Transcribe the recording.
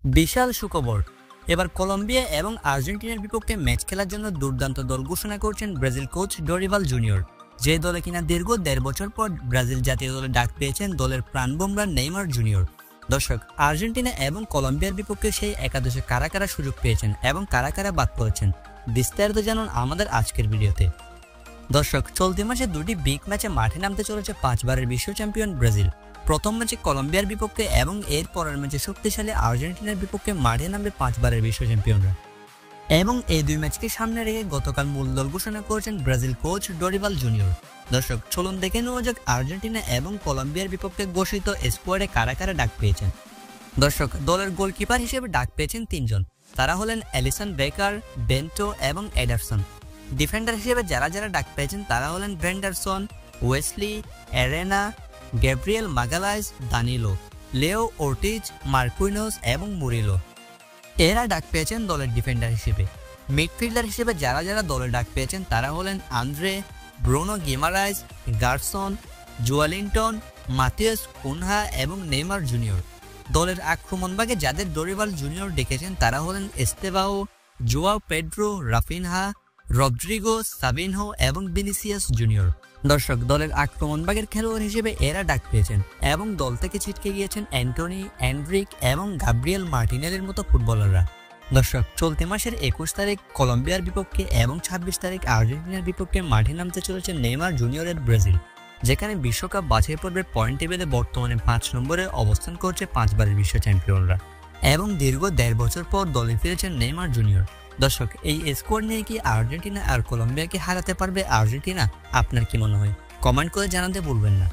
বিশাল সুখবর, এবার কলম্বিয়া এবং আর্জেন্টিনার বিপক্ষে ম্যাচ খেলার জন্য দুর্দান্ত দল ঘোষণা করছেন ব্রাজিল কোচ ডরিভাল জুনিয়র, যে দলে কিনা দীর্ঘ ১.৫ বছর পর ব্রাজিল জাতীয় দলে ডাক পেয়েছেন দলের প্রাণভোমরা নেইমার জুনিয়র। দর্শক, আর্জেন্টিনা এবং কলম্বিয়ার বিপক্ষে সেই একাদশে কারা কারা সুযোগ পেয়েছেন এবং কারা কারা বাদ পড়েছেন, বিস্তারিত জানুন আমাদের আজকের ভিডিওতে। দর্শক, চলতি মাসে দুটি বিগ ম্যাচে মাঠে নামতে চলেছে ৫ বারের বিশ্ব চ্যাম্পিয়ন ব্রাজিল। প্রথম ম্যাচে কলম্বিয়ার বিপক্ষে এবং এর পরের ম্যাচে শক্তিশালী আর্জেন্টিনার বিপক্ষে মাঠে নামবে ৫ বারের বিশ্ব চ্যাম্পিয়নরা। এবং এই দুই ম্যাচকে সামনে রেখে গতকাল মূল দল ঘোষণা করেছেন ব্রাজিল কোচ ডরিভাল জুনিয়র। দর্শক, চলুন দেখে নেওয়া যাক আর্জেন্টিনা এবং কলম্বিয়ার বিপক্ষে ঘোষিত স্কোয়াডে কারা কারা ডাক পেয়েছেন। দর্শক, দলের গোলকিপার হিসেবে ডাক পেয়েছেন ৩ জন, তারা হলেন অ্যালিসন বেকার, বেন্টো এবং এডারসন। ডিফেন্ডার হিসেবে যারা যারা ডাক পেয়েছেন তারা হলেন ভেন্ডারসন, ওয়েসলি, এরেনা, গ্যাব্রিয়েল মাগালাইস, দানিলো, লেও ওর্টিজ, মার্কুইনোস এবং মুরিলো। এরা ডাক পেয়েছেন দলের ডিফেন্ডার হিসেবে। মিডফিল্ডার হিসেবে যারা যারা দলে ডাক পেয়েছেন তারা হলেন Andre, Bruno Guimaraes, Gerson, Joelinton, Matheus Cunha এবং নেইমার জুনিয়র। দলের আক্রমণভাগে যাদের ডরিভাল জুনিয়র ডেকেছেন তারা হলেন Estevao, Joao Pedro, Raphinha, Rodrygo, Savinho এবং ভিনিসিয়াস জুনিয়র। দর্শক, দলের আক্রমণভাগের খেলোয়াড় হিসেবে এরা ডাক পেয়েছেন এবং দল থেকে ছিটকে গিয়েছেন অ্যান্টনি, এন্ড্রিক এবং গাব্রিয়েল মার্টিনেলের মতো ফুটবলাররা। দর্শক, চলতি মাসের ২১ তারিখ কলম্বিয়ার বিপক্ষে এবং ২৬ তারিখ আর্জেন্টিনার বিপক্ষে মাঠে নামতে চলেছে নেইমার জুনিয়রের ব্রাজিল, যেখানে বিশ্বকাপ বাছাই পর্বের পয়েন্ট টেবিলে বর্তমানে ৫ নম্বরে অবস্থান করছে ৫ বারের বিশ্ব চ্যাম্পিয়নরা। এবং দীর্ঘ ১.৫ বছর পর দলে ফিরেছেন নেইমার জুনিয়র। দর্শক, এই স্কোর নিয়ে কি আর্জেন্টিনা আর কলম্বিয়াকে হারাতে পারবে আর্জেন্টিনা? আপনার কি মনে হয়? কমেন্ট করে জানাতে ভুলবেন না।